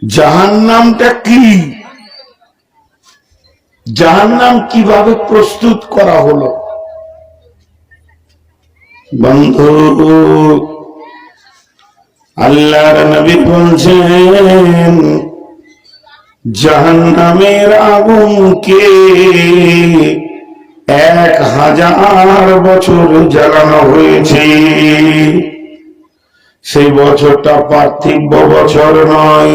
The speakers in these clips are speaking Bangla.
জাহান্নামটা কি, জাহান্নাম কিভাবে প্রস্তুত করা হলো? বন্ধু, আল্লাহর নবী বলছেন জাহান্নামের আগুনকে 1000 বছর জ্বালানো হয়েছে। সেই বছরটা পার্থিব বছর নয়,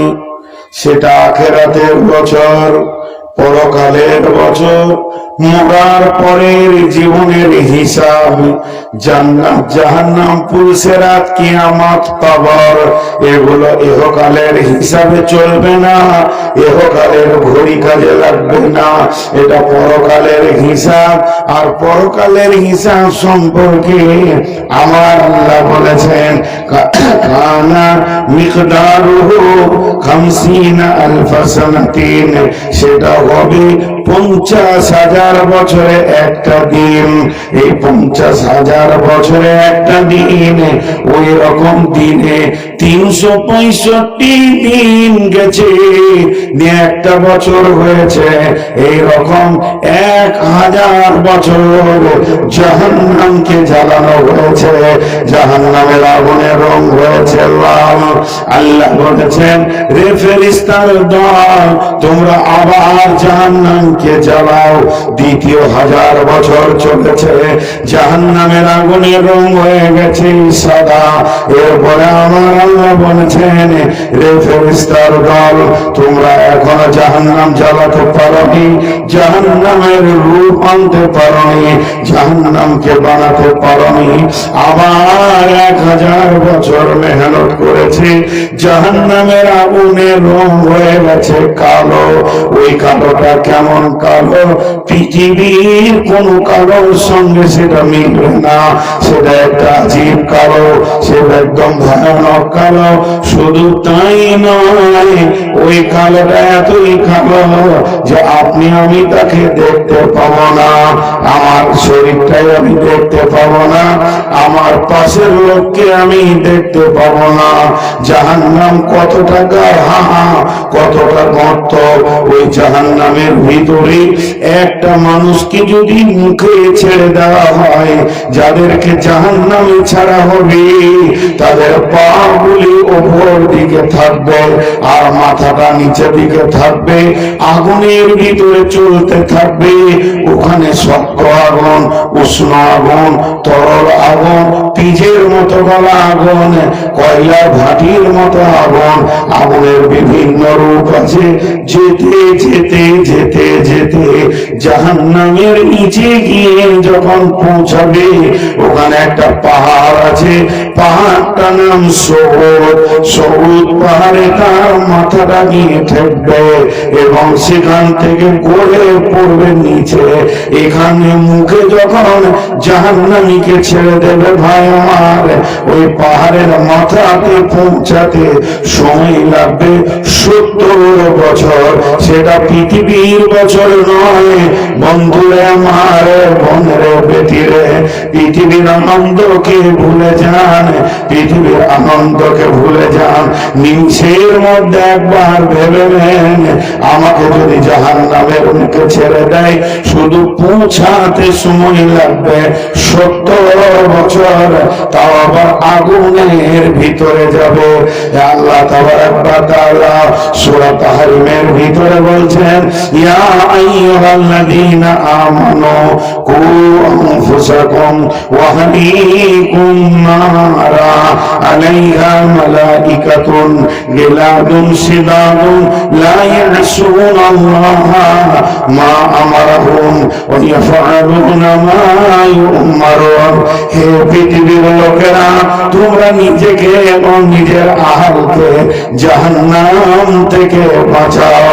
সেটা আখিরাতের বছর, পরকালের বছর, মরার পরের জীবনের হিসাব। জান্নাত জাহান্নাম, পুলসিরাত, কিয়ামত, কবর, এগুলো ইহকালের হিসাবে চলবে না, ইহকালের ঘড়ি কাজে লাগবে না। এটা পরকালের হিসাব। আর পরকালের হিসাব সম্পর্কে আমার আল্লাহ বলেছেন কানা মিকদারুহু 50 আলফ সানাতিন, সেটা হবে 50,000 বছরে একটা দিন। এই 50,000 বছরে একটা দিন, ওই রকম দিনে 365 দিন গেছে, একটা বছর হয়েছে। এই রকম 1000 বছর জাহান্নামকে জ্বালানো হয়েছে, জাহান্নামের আগুনের রং হয়েছে লাল। আল্লাহ বলেছেন রে ফেরেশতার দল, তোমরা আবার জাহান্নামকে জ্বালাও। দ্বিতীয় 1000 বছর চলেছে, জাহান্নামের আগুনের রং হয়ে গেছে সাদা। এরপরে আমার আল্লাহ বলেছেন রে ফেরেশতার দল, তোমরা এখনো জাহান্নাম জ্বালাতে পারোনি, জাহান্নামের রূপ আনতে পারোনি, জাহান্নামকে বানাতে পারোনি। আবার 1000 বছর মেহনত করেছে, জাহান্নামের আগুনের রং হয়ে গেছে কালো। ওই কালোটা কেমন কালো? পৃথিবীর কোন কালোর সঙ্গে সেটা মিলবে না, সেটা একটা আজীব কালো, সেটা একদম ভয়ানক কালো। শুধু তাই নয়, ওই কালোটা এতই কালো যে আপনি আমি তাকে দেখতে পাবো না, আমার শরীরটাই আমি দেখতে পাবো না, আমার পাশের লোককে আমি দেখতে পাবো না। জাহান্নাম কতটা গাঢ়, কতটা গর্ত! ওই জাহান্নামের ভিতরে একটা মানুষকে যদি মুখে ছেড়ে দেওয়া হয়, যাদেরকে জাহান্নামে ছাড়া হবে তাদের পা গুলি ওপর দিকে থাকবে আর মাথাটা নিচের দিকে থাকবে, আগুনের ভিতরে চলতে থাকবে। ওখানে শক্ত আগুন, উষ্ণ আগুন, তরল আগুন, পিজের মতো গলা আগুন, কয়লার ভাটির মতো আগুন। আগুনের বিভিন্ন রূপ আছে। যেতে যেতে যেতে যেতে জাহান্নামের নিচে গিয়ে যখন পৌঁছাবে, ওখানে একটা পাহাড় আছে, পাহাড়টার নাম সবুজ। সবুজ পাহাড়ে তার মাথাটা গিয়ে ঠেকবে এবং সেখান থেকে গড়ে পড়বে নিচে। এখানে মুখে যখন জাহান্নামীকে ছেড়ে দেবে ভাই আমার, ওই পাহাড়ের মাথাতে পৌঁছাতে সময় লাগবে 70 বছর। সেটা পৃথিবীর বছর নয়। বন্ধুরে আমার, বোনেরে, বেটিরে, পৃথিবীর আনন্দকে ভুলে যান, পৃথিবীর আনন্দকে ভুলে যান। নিমিষের মধ্যে একবার ভেবে নেন, আমাকে যদি জাহান্নামের মুখে ছেড়ে দেয়, শুধু পৌঁছাতে সময় লাগবে 70 বছর, তাও আবার আগুনের ভিতরে যাবে। আল্লাহ তাবারাক ওয়া তাআলা সূরা তাহরিমের ভিতরে বলছেন ইয়া আইয়ুহাল্লাযীনা আমানু কু আনফুসাকুম ওয়া আহলিকুম নারা আলাইহা মালাইকাতুন গিলাদুন শিদাদুন লা ইয়াসুনাল্লাহা মা আমারহুম ওয়া ইয়াফআলুনা মা ইউমারুন। হে পৃথিবীর লোকেরা, তোমরা নিজেকে এবং নিজের আহালকে জাহান্নাম থেকে বাঁচাও।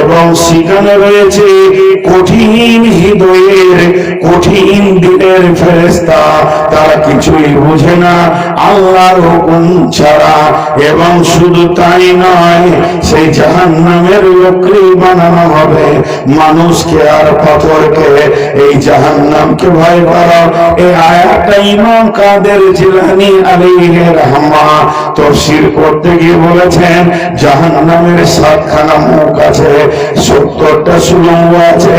এবং সেখানে রয়েছে কঠিন হৃদয়ের, কঠিন দিনের ফেরেশতা, তারা কিছুই বুঝে না আল্লাহর হুকুম ছাড়া। এবং শুধু তাই নয়, সেই জাহান্নামের লকড়ি বানানো হবে। মানুষকে আর পাথরকে এই জাহান্নামকে ভয় করো। এই আয়াতটা ইমাম কাদের জিলানী আলাইহি রাহমা তাফসীর করতে গিয়ে বলেছেন, জাহান্নামের 7খানা মুখ আছে, 70টা সুড়ঙ্গ আছে,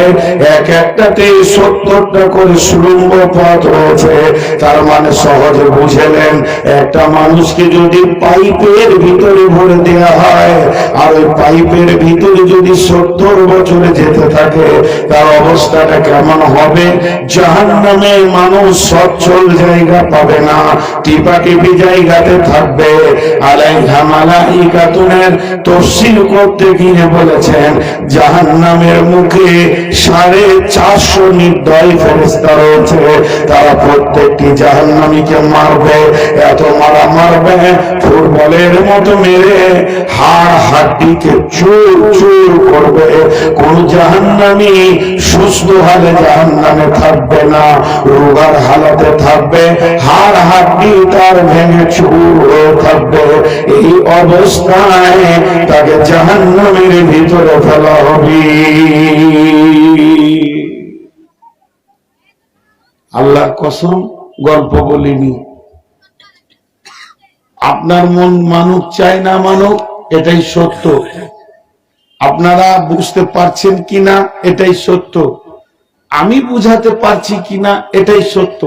এক একটাতে 70টা করে সুড়ঙ্গ পথ রয়েছে। তার মানে সহজে বুঝলেন, একটা মানুষকে যদি পাইপের ভিতরে ভরে দেওয়া হয়, আর ওই পাইপের ভিতরে যদি 70 বছরে যেতে থাকে, তার অবস্থাটা কেমন হবে? জাহান্নামে মানুষ সচ্ছল জায়গা পাবে না, টিপাটিপি জায়গাতে থাকবে। আলাইহা মালাইকাতুনের তাফসীর করতে গিয়ে বলেছেন, জাহান্নামের মুখে 450 নির্দয় ফেরেশতা রয়েছে। তারা প্রত্যেকটি জাহান্নামীকে মারবে, এত মারবে ফুটবলের মতো মেরে হাড় হাড্ডিকে চুর চুর করবে। কোন জাহান্নামী সুস্থ হালে জাহান্নামে থাকবে না, রোগার হালাতে থাকবে, হাড় হাড্ডি তার ভেঙে চুর হয়ে থাকবে। এই অবস্থায় তাকে জাহান্নামের ভিতরে ফেলা হবে। আল্লাহর কসম, গল্প বলিনি। আপনার মন মানুক চাই না মানুক, এটাই সত্য। আপনারা বুঝতে পারছেন কিনা এটাই সত্য, আমি বুঝাতে পারছি কিনা এটাই সত্য।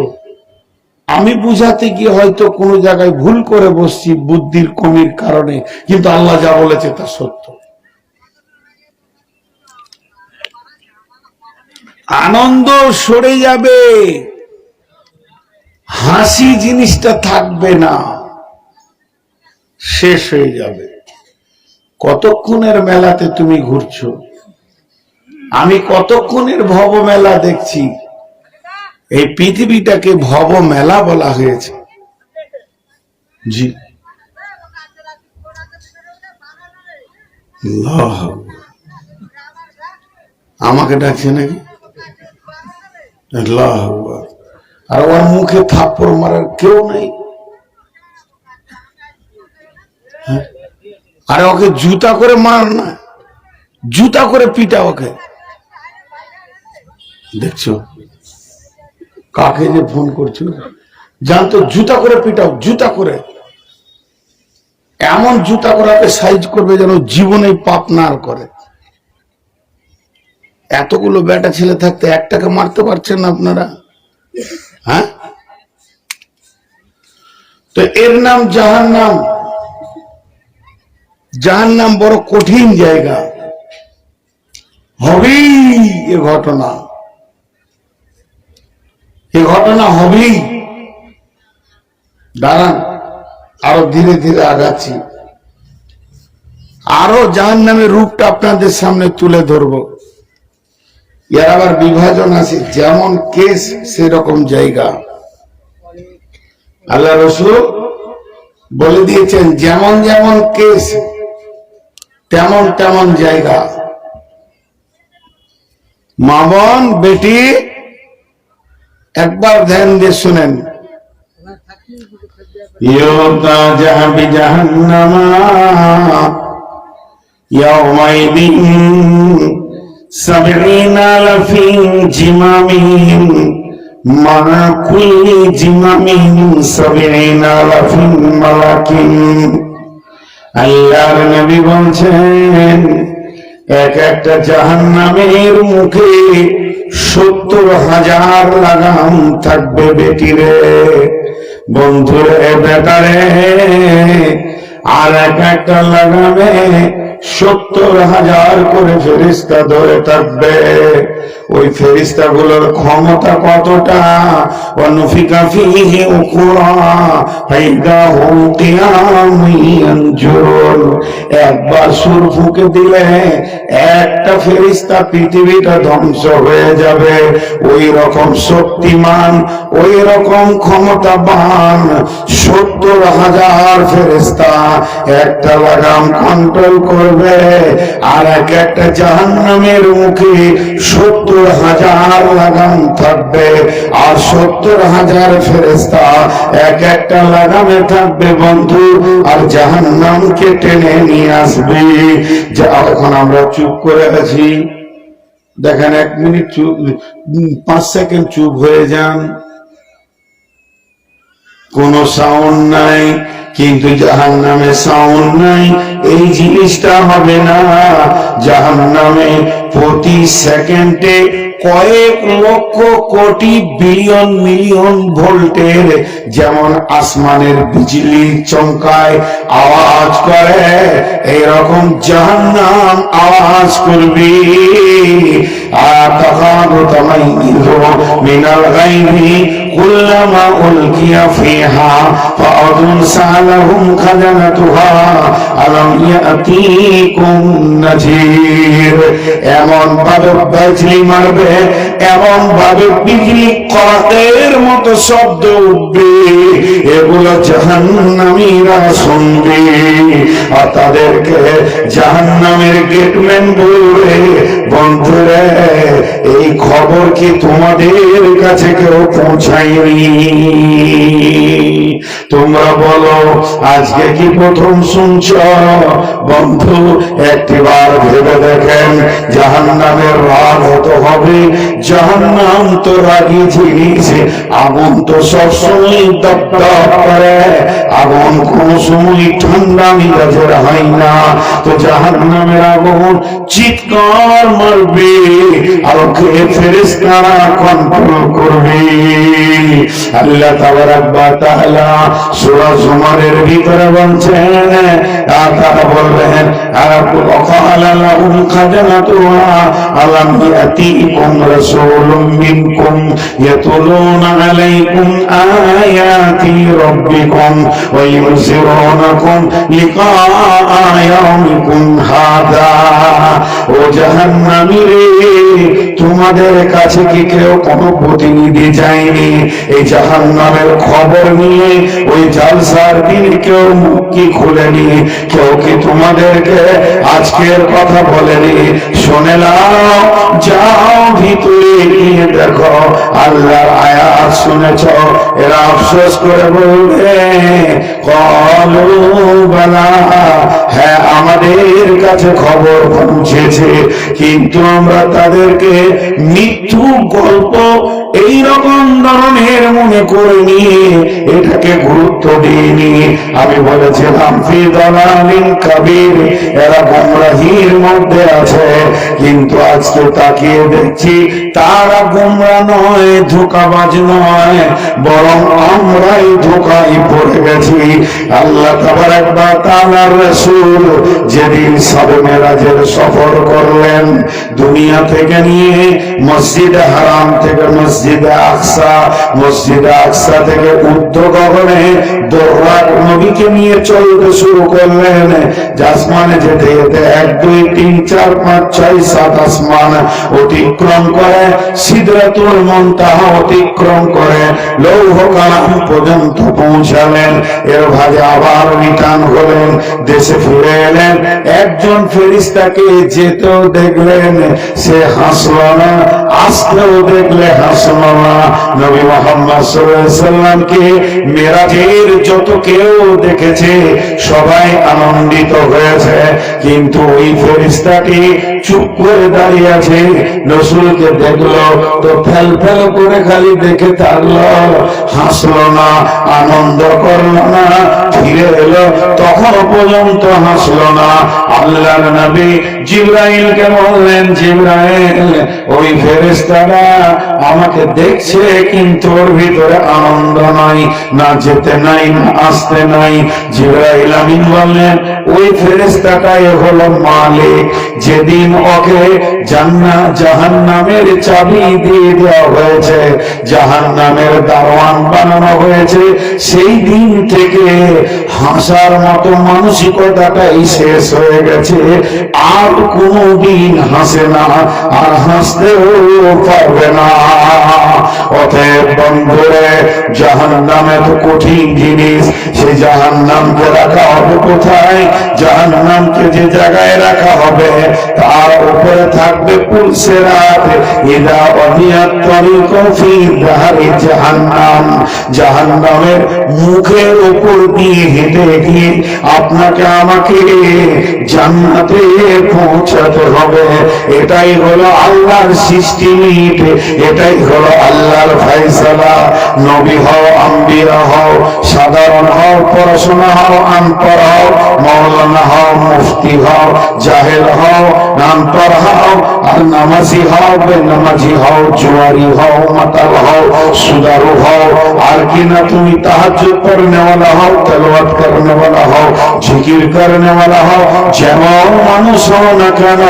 আমি বুঝাতে গিয়ে হয়তো কোনো জায়গায় ভুল করে বসছি বুদ্ধির কমির কারণে, কিন্তু আল্লাহ যা বলেছে তা সত্য। আনন্দ সরে যাবে, হাসি জিনিসটা থাকবে না, শেষ হয়ে যাবে। কতক্ষণের মেলাতে তুমি ঘুরছো, আমি কতক্ষণের ভব মেলা দেখছি। এই পৃথিবীটাকে ভব মেলা বলা হয়েছে। জি, আমাকে ডাকছে নাকি? আর ওর মুখে থাপ্পড় মারার কেউ নেই। আরে ওকে জুতা করে মার না, জুতা করে পিটা ওকে। দেখছো কাকে যে ফোন করছো, জানতো জুতা করে পিটাও, জুতা করে, এমন জুতা করাকে সাইজ করবে যেন জীবনে পাপ না করে। এতগুলো বেটা ছেলে থাকতে একটাকে মারতে পারছেন না আপনারা? হ্যাঁ, তো এর নাম জাহান্নাম। জাহান্নাম বড় কঠিন জায়গা। হবেই এ ঘটনা, এ ঘটনা হবেই। দাঁড়ান, আরো ধীরে ধীরে আগাচ্ছি, আরো জাহান্নামের রূপটা আপনাদের সামনে তুলে ধরবো। এর আবার বিভাজন আছে, যেমন কেস সেরকম জায়গা। আল্লাহ রাসূল বলে দিয়েছেন, যেমন যেমন কেস তেমন তেমন জায়গা। মা বোন বেটি একবার ধ্যান দিয়ে শুনেন। ইউতা জাহাবি জাহান্নামা ইয়াউমাইদিন সাবঈনা আলফি জিমামিন মা কুল্লি জিমামিন সাবঈনা আলফি মালাকিন। আল্লাহর নবী বলছেন, এক একটা জাহান্নামের মুখে 70,000 লাগাম থাকবে। বেটিরে, বন্ধুরে, বেটারে, আর এক একটা লাগামে 70,000 করে ফেরেশতা ধরে থাকবে। ওই ফেরেশতা গুলোর ক্ষমতা কতটা? ওয়ানুফিকা ফীহি উখরা ফাইদা হুম কিয়ামুন ইয়ানজুরুন। একবার সুর ফুঁকে দিলে একটা ফেরেশতা পৃথিবীটা ধ্বংস হয়ে যাবে। ওই রকম শক্তিমান, ওই রকম ক্ষমতাবান 70,000 ফেরেশতা একটা লাগাম কন্ট্রোল করবে। আর এক একটা জাহান্নামের মুখে 70 70,000 লাগাম থাকবে, আর 70,000 ফেরেশতা এক একটা লাগামে থাকবে বন্ধু, আর জাহান্নামকে টেনে নিয়ে আসবে। যা এখন আমরা চুপ করে আছি, দেখেন 1 মিনিট চুপ, 5 সেকেন্ড চুপ হয়ে যান, কোন সাউন্ড নাই, কিন্তু জাহান্নামে সাউন্ড নাই। এই জিনিসটা হবে না। জাহান্নামে প্রতি সেকেন্ডে কয়েক লক্ষ কোটি বিলিয়ন মিলিয়ন ভোল্টের, যেমন আসমানের বিজলি চমকায় আওয়াজ করে, এইরকম জাহান্নাম আওয়াজ করবে। আর তাকাদু তামাইযু মিনাল গায়বি কুল্লামা উলকিয়া ফিহা ফাআযুন সালাহুম খাজানাতুহা আলাম ইয়াতিকুম নাযীর। এমন ভাবে বিজলি মারবে, এমন ভাবে বিজলি কড়াকের মতো শব্দ উঠবে, এগুলো জাহান্নামীরা শুনবে। আর তাদেরকে জাহান্নামের গেটম্যান বলবে, বন্ধুরে এই খবর কি তোমাদের কাছে কেউ পৌঁছায়নি? তোমরা বলো আজকে কি প্রথম শুনছ? বন্ধু একটিবার ভেবে দেখেন, জাহান্নামের রাগ হতে হবে। জাহান্নাম তো রাগী জিনিস, আগুন তো সবসময় দপদপ করে, আগুন কোন সময় ঠান্ডা মিজাজের হয় না। তো জাহান্নামের আগুন চিৎকার মারবে, আর ওকে ফেরেশতারা কন্ট্রোল করবে। আল্লাহ তাবারাক ওয়া তাআলা সূরা জুমারের ভিতরে বলছেন, আর তারা বলবেন ওয়াকালা লাহুম খাজানাতুহা আলাম ইয়াতিকুম রাসূলুম মিনকুম ইয়াতুলুনা আলাইকুম আয়াতি রাব্বিকুম ওয়া ইউনযিরুনাকুম লিকা ইয়াউমিকুম হাদা। ও জাহান্নামীরে, তোমাদের কাছে কি কেউ কোনো প্রতিনিধি যায়নি এই জাহান্নামের খবর নিয়ে? ওই জালসার দিন কেউ মুখ কি খুলেনি? কেউ কি তোমাদেরকে আজকের কথা বলেনি? শুনে নাও, যাও ভিতরে গিয়ে দেখো, আল্লাহর আয়াত শুনেছ? এরা আফসোস করে বলবে, ক্বালু বালা, হ্যাঁ আমাদের কাছে খবর পৌঁছেছে, কিন্তু আমরা তাদেরকে মিথ্যু গল্প এইরকম ধরনের মনে করে নিয়ে এটাকে গুরুত্ব দিইনি। আমি বলেছিলাম ফি দালালিন কাবীর, এরা গোমরাহির মধ্যে আছে, কিন্তু আজকে তাকিয়ে দেখছি তারা গোমরা নয়, ধোঁকাবাজ নয়, বরং আমরাই ধোঁকায় পড়ে গেছি। আল্লাহ তাবারাক ওয়া তাআলার রাসূল যেদিন শবে মেরাজের সফর করলেন, দুনিয়া থেকে নিয়ে মসজিদে হারাম থেকে মসজিদে আকসা, মসজিদে আকসা থেকে ঊর্ধ্ব গগনে দোররাক নবীকে নিয়ে চলতে শুরু করলেন। আসমানে যেতে যেতে 1 2 3 4 5 6 7 আসমান অতিক্রম করে, সিদরাতুল মুনতাহা অতিক্রম করে লৌহ কালাম পর্যন্ত পৌঁছালেন। এর ভাগে আবার রিটার্ন হলেন, দেশে ফিরে এলেন। একজন ফেরেশতাকে যেতেও দেখলেন, সে হাসল না, আসতেও দেখলে হাসল না। নবী মুহাম্মদ সাল্লাল্লাহু আলাইহি সাল্লামকে মেরাজের যত কেউ দেখেছে সবাই আনন্দিত হয়েছে, কিন্তু ওই ফেরেশতাটি চুপ করে দাঁড়িয়ে আছে। রাসূলকে দেখলো তো ফেল ফেল করে খালি দেখে থাকলো, হাসলো না, আনন্দ করলো না। ফিরে এলো, তখন পর্যন্ত হাসলো না। আল্লাহর নবী জিবরাইলকে বললেন, জিবরাইল, ওই ফেরেশতারা আমাকে দেখছে, কিন্তু ওর ভিতরে আনন্দ নাই, না যেতে নাই, না আসতে নাই। জিবরাইল আমিন বললেন, ওই ফেরেশতাটাই হলো মালিক। যেদিন ওকে জান্নাত জাহান্নামের চাবি দিয়ে দেওয়া হয়েছে, জাহান্নামের দারোয়ান বানানো হয়েছে, সেই দিন থেকে হাসার মতো মানসিকতাটাই শেষ হয়ে গেছে। আর কোনদিন হাসে না, আর হাসতেও পারবে না। অতএব বন্ধুরে, জাহান্নাম এত কঠিন জিনিস, সে জাহান্নামকে রাখা হবে কোথায়? জাহান্নামকে যে জায়গায় রাখা হবে তার উপরে থাকবে পুলসিরাত। ইদা অনিয়াত তরিক ফি দাহারি জাহান্নাম, জাহান্নামের মুখের উপর দিয়ে হেঁটে গিয়ে আপনাকে আমাকে জান্নাতে পৌঁছাতে হবে। এটাই হলো আল্লাহর সিস্টেম, এটাই হলো আল্লাহর ফয়সালা। নবী হও, আম্বিয়া হও, সাধারণ হও, পড়াশোনা হও, আনপড় হও, মাওলানা হও, মুফতি হও, জাহেল হও, আনপড় হও, আর নামাজি হও, বেনামাজি হও, জুয়ারি হও, মাতাল হও, সুদারু হও, আর কি না তুমি তাহাজ্জুদ পড়নে ওয়ালা হও, তেলাওয়াত করনে ওয়ালা হও, জিকির করনে ওয়ালা হও, যেমন মানুষ হও না কেন,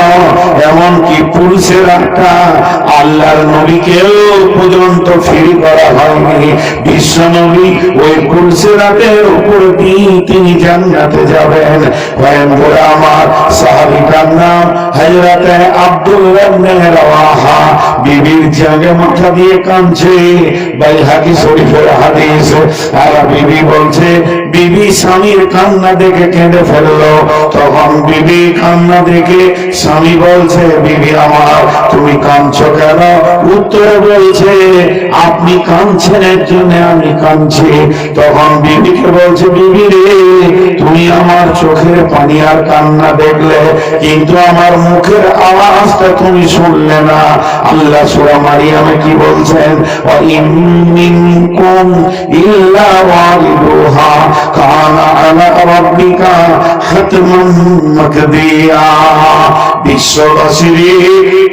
এমন কি পুরুষের একটা আল্লাহর নবীকেও পর্যন্ত ফিরি করা হয়নি। বিশ্ব নবী ওই পুলসিরাতের উপর দিয়ে তিনি জান্নাতে যাবেন। পয়গম্বর আমার, সাহাবীটার নাম হযরতে আব্দুল্লাহ ইবনে রাওয়াহা। বিবির জাগে মাথা দিয়ে কাঁদছে, বাইহাকি শরীফের হাদিস। আর বিবি বলছে, বিবি স্বামীর কান্না দেখে কেঁদে ফেললো। তখন বিবি কান্না দেখে স্বামী বলছে, বিবি আমার তুমি কাঁদছো কেন? উত্তরে বলছে, আপনি কাঁদছেন এর জন্য আমি কাঁদছি। তখন বিবিকে বলছে, বিবি রে, তুমি আমার চোখের পানি আর কান্না দেখলে, কিন্তু আমার মুখের আওয়াজটা তুমি শুনলে না। আল্লাহ সূরা মারিয়ামে কি বলছেন? ওয়া ইন মিনকুম ইল্লা ওয়ারিদুহা কানা আলা রাব্বিকা হাতমান মাকদিয়া। বিশ্ববাসী,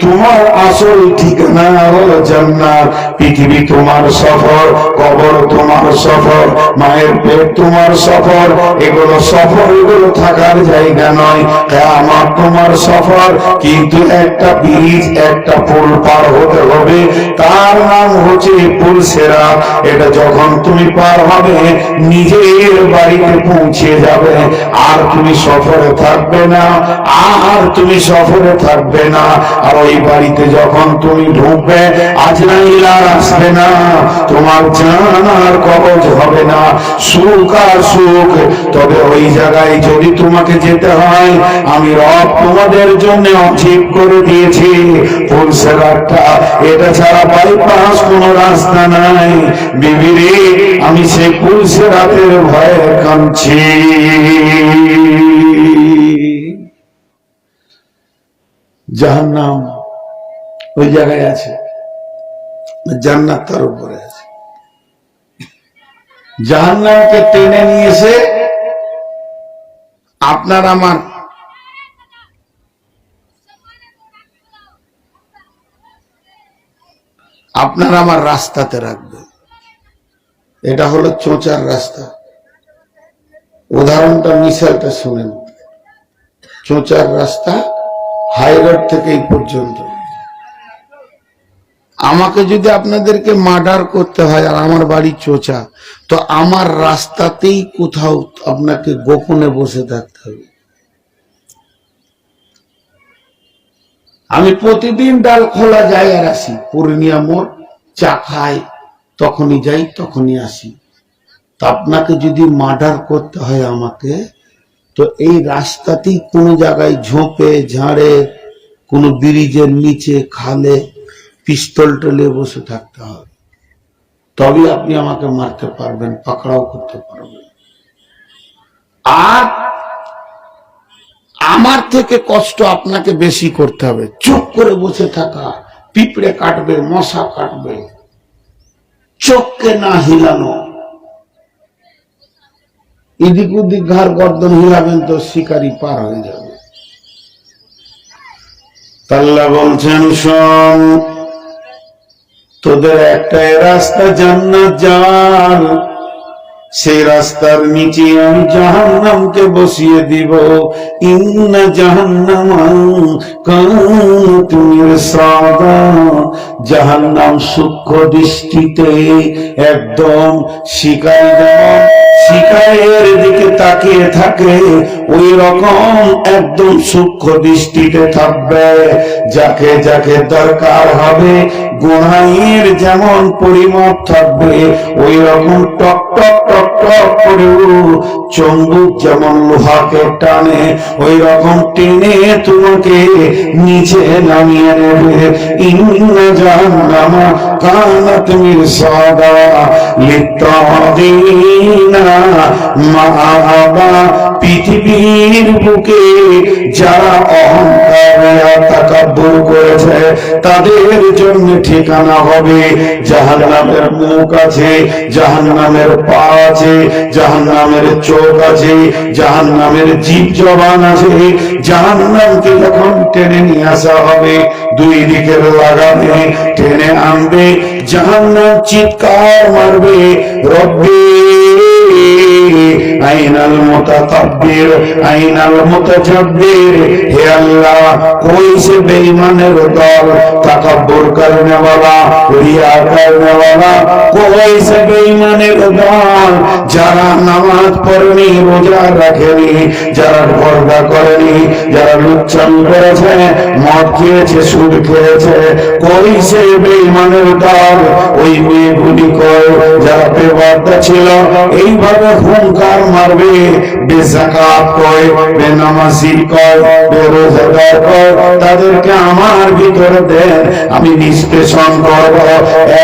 তোমার আসল ঠিকানা হলো জান্নাত। পৃথিবী তোমার সফর, কবর তোমার সফর, মায়ের পেট তোমার সফর, এগুলো সফর, এগুলো থাকার জায়গা নয়। কিয়ামত তোমার সফর, কিন্তু একটা ব্রিজ, একটা পুল পার হতে হবে, তার নাম হচ্ছে পুলসিরাত। এটা যখন তুমি পার হবে, নিজের বাড়িতে পৌঁছে যাবে, আর তুমি সফরে থাকবে না, আর তুমি সফরে থাকবে না। আর ওই বাড়িতে যখন তুমি ঢুকবে, আজরাইল আর আসবে না, তোমার জান আর কবজ হবে না, সুখ আর সুখ। তবে ওই জায়গায় যদি তোমাকে যেতে হয়, আমি রব তোমাদের জন্য অজীব করে দিয়েছি পুলসিরাতটা। এটা ছাড়া বাইপাস কোনো রাস্তা নাই। বিবিরে, আমি সেই পুলসিরাতের ভয়ে কাঁদছি। জাহান্নাম ওই জায়গায় আছে, জান্নাত তার উপরে আছে। জাহান্নামকে টেনে নিয়েছে আপনার আমার রাস্তাতে রাখবে। এটা হলো চোঁচার রাস্তা। উদাহরণটা, মিসালটা শুনেন। চোঁচার রাস্তা হাইরোড থেকে এই পর্যন্ত। আমাকে যদি আপনাদেরকে মার্ডার করতে হয়, আর আমার বাড়ি চোঁচা, তো আমার রাস্তাতেই কোথাও আপনাকে গোপনে বসে থাকতে হবে। আমি প্রতিদিন ডাল খোলা যাই আর আসি, পূর্ণিয়া মোড় চা খাই, তখনই যাই তখনই আসি। তা আপনাকে যদি মার্ডার করতে হয় আমাকে, তো এই রাস্তাতেই কোনো জায়গায় ঝোপে ঝাড়ে, কোনো ব্রিজের নিচে, খালে পিস্তল টেলে বসে থাকতে হবে, তবে আপনি আমাকে মারতে পারবেন, পাকড়াও করতে পারবেন। আর আমার থেকে কষ্ট আপনাকে বেশি করতে হবে। চুপ করে বসে থাকা, পিঁপড়ে কাটবে, মশা কাটবে, চোখকে না হিলানো, এদিক ওদিক ঘাড় গর্দন হিলাবেন তো শিকারি পার হয়ে যাবে। আল্লাহ বলছেন, শোন, তোদের একটাই রাস্তা জান্নাত যাওয়ার, সেই রাস্তার নিচে আমি জাহান্নামকে বসিয়ে দিব। ইন্না জাহান্নাম কানাত মিরসাদা, জাহান্নাম সূক্ষ্ম দৃষ্টিতে একদম শিকারী যেমন শিকারের দিকে তাকিয়ে থাকে ওই রকম একদম সূক্ষ্ম দৃষ্টিতে থাকবে। যাকে যাকে দরকার হবে গুনাহের যেমন পরিমাপ থাকবে ওই রকম টক টক টক টক করে চুম্বক যেমন লোহাকে টানে ওই রকম টেনে তোমাকে নিচে নামিয়ে নেবে। ইন্না জাহান্নামা কানাত মিরসাদা লিত্তাগিনা মাআবা। পৃথিবীর বুকে যারা অহংকার আর তাকাব্বুর করেছে তাদের জন্য ঠিকানা হবে জাহান্নামের মুখ আছে, জাহান্নামের পা আছে, জাহান্নামের চোখ আছে, জাহান্নামের জিভ জবান আছে। জাহান্নামকে যখন টেনে নিয়ে আসা হবে দুই দিকের লাগামে টেনে আনবে, জাহান্নাম চিৎকার মারবে, রব্বি আইনাল মুতাকাব্বির আইনাল মুতাজাব্বির। হে আল্লাহ, कोई से बेईमाনের দল, তাকাব্বুর करने वाला, रिया करने वाला, कोई से बेईमाনের দল যারা নামাজ পড়েনি, রোজা রাখেনি, যারা পর্দা করেনি, যারা লুচ্ছামি করেছে, মদ খেয়েছে, সুদ খেয়েছে, कोई से বেঈমানের দল ওই মেয়েগুলি কয় যারা বেপরদা ছিল, এইভাবে হুঙ্কার মারবে, বেযাকাত কয়, বেনামাজি কয়, বেরোজাদার কয়, তাদেরকে আমার ভিতরে দেন, আমি নিষ্পেষণ করব।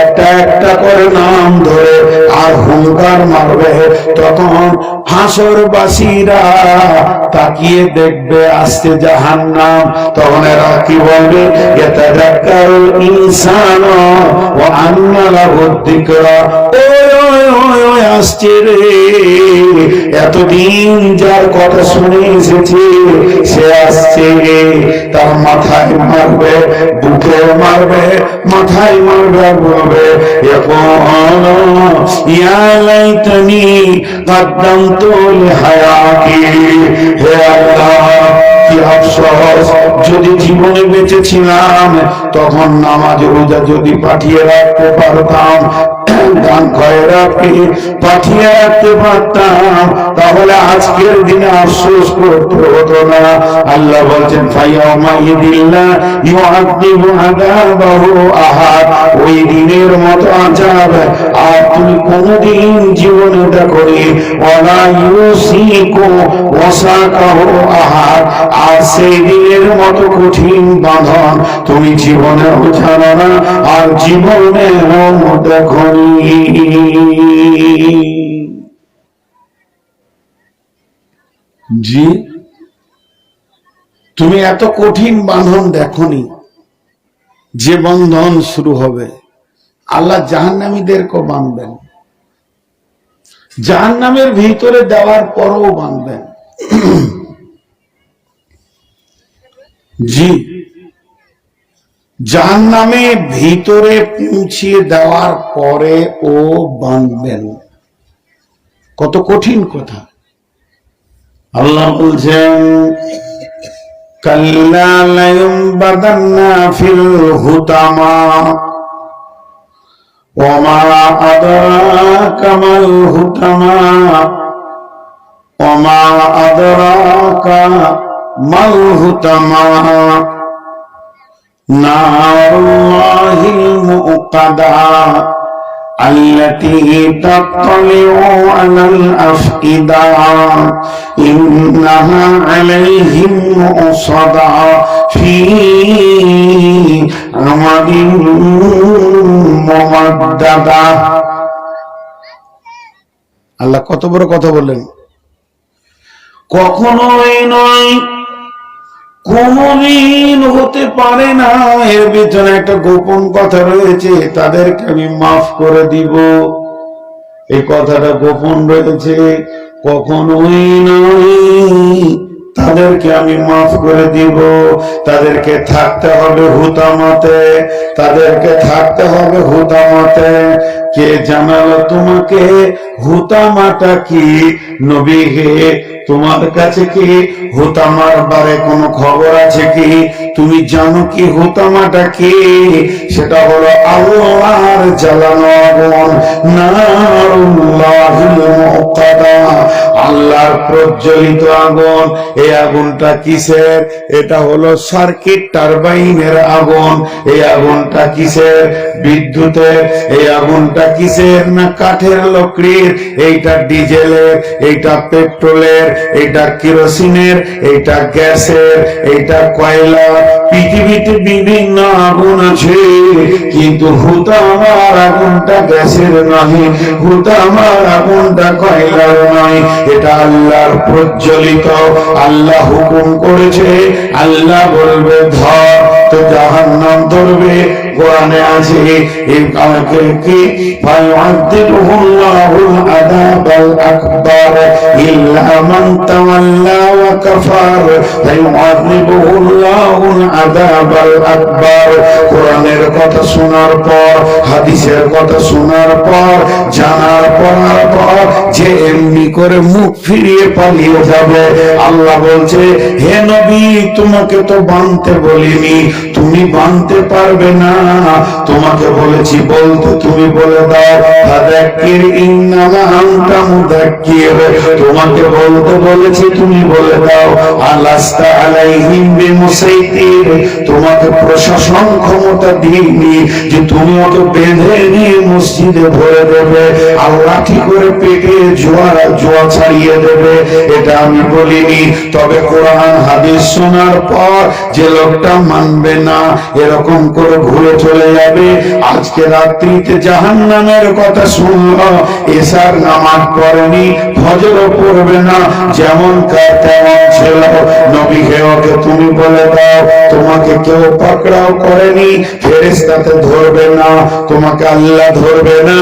একটা একটা করে নাম ধরে আর হুঙ্কার মারবে। তখন হাসরবাসীরা তাকিয়ে দেখবে আসছে জাহান্নাম। তখন এরা কি বলবে? ইয়াতাযাক্কারুল ইনসানু ওয়া আন্না লাহু যিকরা। ওই আসছে রে, এতদিন যার কথা শুনে এসেছে সে আসছে। তার মাথায় মারবে, বুকে মারবে, মাথায় মারবে আর বলবে ইয়া লাইতানি কদ্দামতু লিহায়াতি। হে আল্লাহ, কি আফসোস, যদি জীবনে বেঁচে ছিলাম তখন নামাজ রোজা যদি পাঠিয়ে রাখতে পারতাম, দান খয়রাতকে পাঠিয়ে রাখতে পারতাম, তাহলে আজকের দিনে আফসোস করতে হতো না। আল্লাহ বলছেন ফায়াউমা ইযিল্লা ইউআযিবু আযাবাহু আহাদ। ওই দিনের মতো আযাব আর তুমি কোনদিন জীবনে দেখোনি। ওয়ালা ইউসিকু ওয়াসাকাহু আহাদ। আর সেই দিনের মতো কঠিন বাঁধন তুমি জীবনেও জানো না আর জীবনেও দেখোনি। জি, তুমি এত কঠিন বাঁধন দেখোনি যে বন্ধন শুরু হবে। আল্লাহ জাহান্নামীদেরকে বাঁধবেন, জাহান্নামের ভিতরে দেওয়ার পরও বাঁধবেন। জি, জাহান্নামে ভিতরে পৌঁছিয়ে দেওয়ার পরে ও বাঁধবেন। কত কঠিন কথা। আল্লাহ বলছেন কাল্লা লায়ুমবাদান্না ফিল হুতামা ওয়া মা আদরাকা মাল হুতামা ওয়া মা আদরাকা মাল হুতামা নারুল্লাহিল মুকাদা التي تطلع على الأفئدة إنها عليهم مؤصدة في عمد ممددة। আল্লাহ কত বড় কথা বললেন। কখনোই নয়, কোনদিন হতে পারে না, এর ভিতরে একটা গোপন কথা রয়েছে, তাদেরকে আমি মাফ করে দিব। এই কথাটা গোপন রয়েছে, কখনোই নয়, তাদেরকে আমি মাফ করে দিব। তাদেরকে থাকতে হবে হুতামাতে, তাদেরকে থাকতে হবে হুতামাতে। কে জানালো তোমাকে হুতামাটা কি? নবী হে, তোমার কাছে কি হুতামার বারে কোনো খবর আছে কি? তুমি জানো কি হুতামাটা কি? সেটা হলো আল্লাহর জ্বালানো আগুন, নারুল্লাহিল মুকাদা, আল্লাহর প্রজ্বলিত আগুন। এই আগুনটা কিসের? এটা হলো সার্কিট টারবাইনের আগুন। এই আগুনটা কিসের? বিদ্যুতের। এই আগুনটা কিসের? না কাঠের লকড়ির। এইটা ডিজেলের, এইটা পেট্রোলের, এইটা কেরোসিনের, এইটা গ্যাসের, এইটা কয়লা। পৃথিবীতে বিভিন্ন আগুন আছে, কিন্তু হুতামার আগুনটা গ্যাসের নয়, হুতামার আগুনটা কয়লার নয়। এটা আল্লাহর প্রজ্বলিত। আল্লাহ হুকুম করেছে, আল্লাহ বলবে ধর, তো জাহান্নাম ধরবে। কোরআনে আছে এই কালকে কি ফায়ুআযিবুহুল্লাহুল আযাবাল আকবার ইল্লা মান তাওয়াল্লা ওয়া কাফার ফায়ুআযিবুহুল্লাহুল আযাবাল আকবার। কোরআনের কথা শোনার পর, হাদিসের কথা শোনার পর, জানার পর যে এমনি করে মুখ ফিরিয়ে পালিয়ে যাবে, আল্লাহ বলছে হে নবী তোমাকে তো বানতে বলিনি, তুমি বানতে পারবে না। তোমাকে বলেছি বলতে, তুমি বলে দাও ফাযাক্কির ইন্নামা আনতা মুযাক্কির। তোমাকে বলতে বলেছি, তুমি বলে দাও আলাস্তা আলাইহিম বিমুসাইতির। তোমাকে প্রশাসন ক্ষমতা দিইনি যে তুমি ওকে বেঁধে নিয়ে মসজিদে ভরে দেবে, আল্লাহ ঠিক করে পেটে জোয়া ছাড়িয়ে দেবে, এটা আমি বলিনি। তবে কোরআন হাদিস শোনার পর যে লোকটা মানবে না, এরকম করে ঘুরে চলে যাবে। আজকে রাত্রিতে জাহান্নামের কথা শুনলো, এশার নামাজ পড়েনি, ফজরও পড়বে না, যেমন কার তেমন ছিল। নবীকে ওকে তুমি বলে দাও তোমাকে কেউ পাকড়াও করেনি, ফেরেশতাতে ধরবে না, তোমাকে আল্লাহ ধরবে না।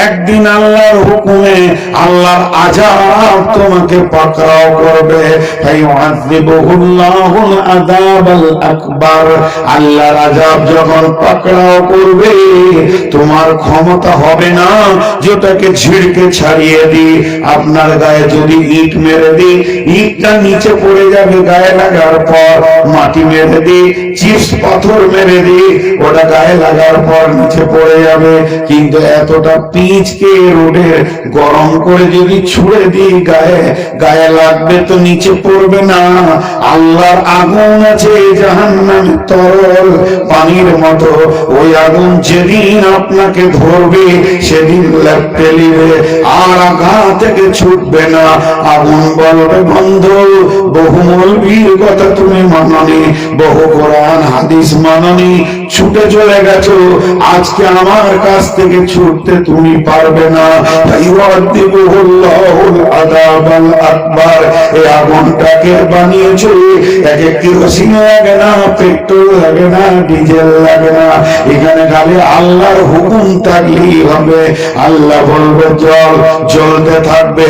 একদিন আল্লাহর হুকুমে, আল্লাহর আযাব তোমাকে পাকড়াও করবে। ফায়ুআযিবুহুল্লাহুল আযাবাল আকবার। আল্লাহর আযাব যখন পাকড়াও করবে, তোমার ক্ষমতা হবে না যেটাকে ঝিড়কে ছাড়িয়ে দি। আপনার গায়ে যদি ইট মেরে দি, ইটটা নিচে পড়ে যাবে গায়ে লাগার পর। মাটি মেরে দি, চিপস পাথর মেরে দি, ওটা গায়ে লাগার পর নিচে পড়ে যাবে। কিন্তু এতটা পিচকে রোডে গরম করে যদি ছুঁড়ে দি, গায়ে গায়ে লাগবে তো নিচে পড়বে না। আল্লাহর আগুন আছে জাহান্নামে তরল পানির মতো, ওই আগুন যেদিন আপনাকে ধরবে সেদিন লেপ্টে নিবে, আর আগা থেকে ছুটবে না। আগুন বলবে বন্ধু, বহু মৌলবীর কথা তুমি মাননি, বহু কোরআন হাদিস মাননি, ছুটে চলে গেছো, আজকে আমার কাছ থেকে ছুটতে তুমি পারবে না। ফায়ুআযিবুহুল্লাহুল আযাবাল আকবার। এই আগুনটাকে বানিয়েছো, একে কেরোসিন লাগে না, পেট্রোল লাগে না, ডিজেল লাগে না, এখানে খালি আল্লাহর হুকুম থাকলেই হবে। আল্লাহ বলবে জল, জ্বলতে থাকবে।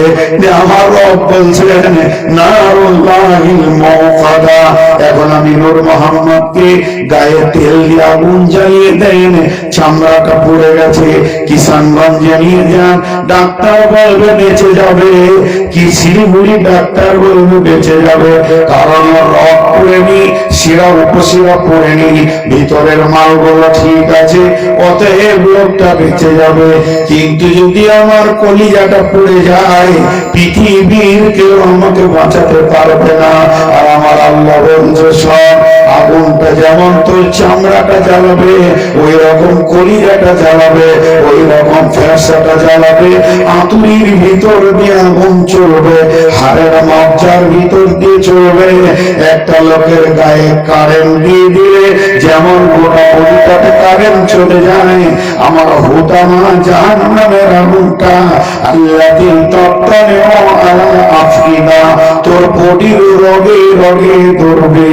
আমার রব বলছেন নারুল্লাহিল মুকাদা। এখন আমি নূর মোহাম্মদকে গায়ে তেল দিয়ে আগুন জ্বালিয়ে দেন, চামড়াটা পুড়ে গেছে, কিষানগঞ্জে নিয়ে যান, ডাক্তার বলবে বেঁচে যাবে, কি শিলিগুড়ি ডাক্তার বলবে বেঁচে যাবে, কারণ রক পড়েনি, শিরা উপশিরা পড়েনি, ভিতরের মালগুলো ঠিক আছে, অতএব লোকটা বেঁচে যাবে। কিন্তু যদি আমার কলিজাটা পড়ে যায়, পৃথিবীর কেউ আমাকে বাঁচাতে পারবে না। আর আমার আল্লাহ বলছে সব আগুনটা যেমন তোর চামড়াটা জ্বালাবে, ওই রকম কলিজাটা জ্বালাবে, ওই রকম ফ্যাসাটা জ্বালাবে, আতুরির ভিতর দিয়ে আগুন চলবে, হাড়ের মজ্জার ভিতর দিয়ে চলবে। একটা লোকের গায়ে কারেন্ট দিয়ে দিলে যেমন গোটা বডিটাতে কারেন্ট চলে যায়, আমার হুতামা জাহান্নামের আগুনটা আল্লাযী তাত্তালিউ আলা আফইদা, তোর বডির রগে রগে ধরবে।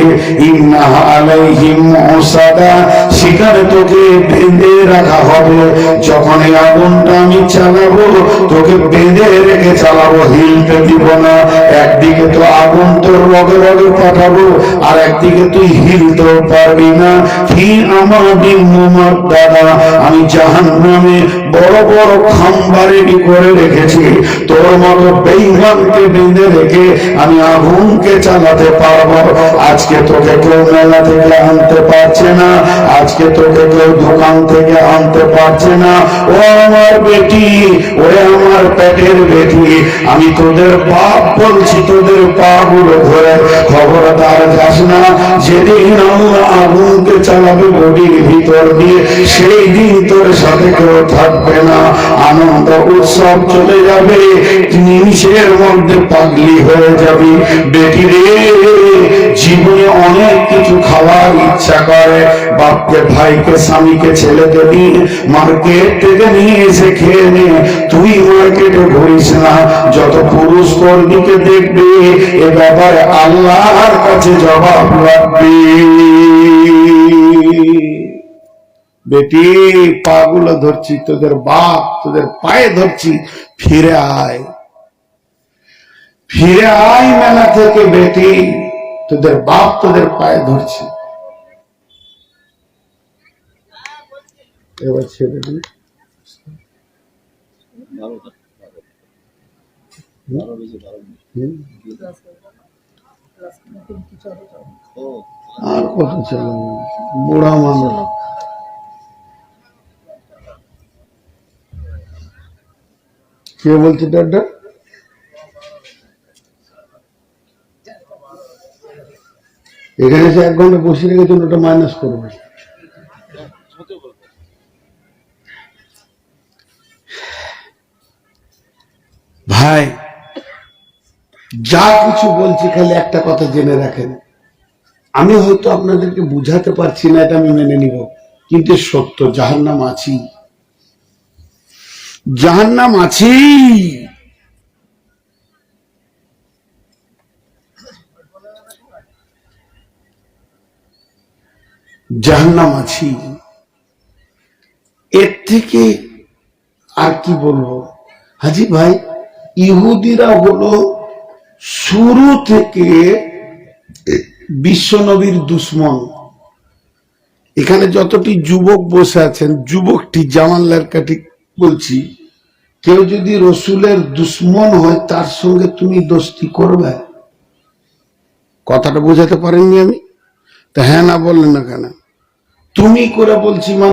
ইন্নাহা আলাইহিম আলাইহিম মুসাদা, সেখানে তোকে বেঁধে রাখা হবে। যখন এই আগুনটা আমি চালাবো, তোকে বেঁধে রেখে চালাবো, হিলতে দিব না। একদিকে তো আগুন তোর রগে রগে পাঠাবো, আর একদিকে তুই হিলতেও পারবি না। কি আমার বিম্মুমার দ্বারা আমি জাহান্নামে বড় বড় খাম্বা রেডি করে রেখেছি, তোর মতো বেঈমানকে বেঁধে রেখে আমি আগুনকে চালাতে পারবো। আজকে তোকে কেউ মেলা থেকে আনতে পারছে না, আজকে তোকে কেউ দোকান থেকে আনতে পারছে না। ও আমার বেটি, ওরে আমার পেটের বেটি, আমি তোদের বাপ বলছি, তোদের পা গুলো ধরে খবরদার যাস না। যেদিন আল্লাহ আগুনকে চালাবে বডির ভিতর দিয়ে, সেই দিন তোর সাথে কেউ থাকবে না। আনন্দ উৎসব চলে যাবে, নিমিষের মধ্যে পাগলি হয়ে যাবি। বেটি রে, জীবনে অনেক কিছু খাওয়ার ইচ্ছা করে, বাপকে ভাইকে স্বামীকে ছেলেকে নিয়ে মার্কেট থেকে নিয়ে এসে খেয়ে নে। তুই মার্কেটে ঘুরিস না, যত পুরুষ কর্মীকে দেখবি এ ব্যাপারে আল্লাহর কাছে জবাব রাখবি। বেটি, পাগুলো ধরছি, তোদের বাপ তোদের পায়ে ধরছি, ফিরে আয়, ফিরে আয় মেলা থেকে। বেটি, তোদের বাপ তোদের পায়ে ধরছি। এবার ছেড়ে দিন। আর কত চালাবো, বুড়া মানুষ। কে বলছে দাদা? এখানে এসে 1 ঘন্টা বসে রেখেছেন, ওটা মাইনাস করবে। ভাই, যা কিছু বলছি খালি একটা কথা জেনে রাখেন, আমি হয়তো আপনাদেরকে বুঝাতে পারছি না, এটা আমি মেনে নিব, কিন্তু সত্য, জাহান্নাম আছি, জাহান্নাম আছি। জাহান্নাম আছি, এর থেকে আর কি বলবো। হাজি ভাই, ইহুদিরা হলো শুরু থেকে বিশ্বনবীর দুশ্মন। এখানে যতটি যুবক বসে আছেন, যুবকটি জামাল্লার কাটি বলছি, কেউ যদি রসুলের দুশ্মন হয়, তার সঙ্গে তুমি দোস্তি করবে? কথাটা বোঝাতে পারেননি আমি? তা হ্যাঁ না বললেন না কেন? তুমি করে বলছি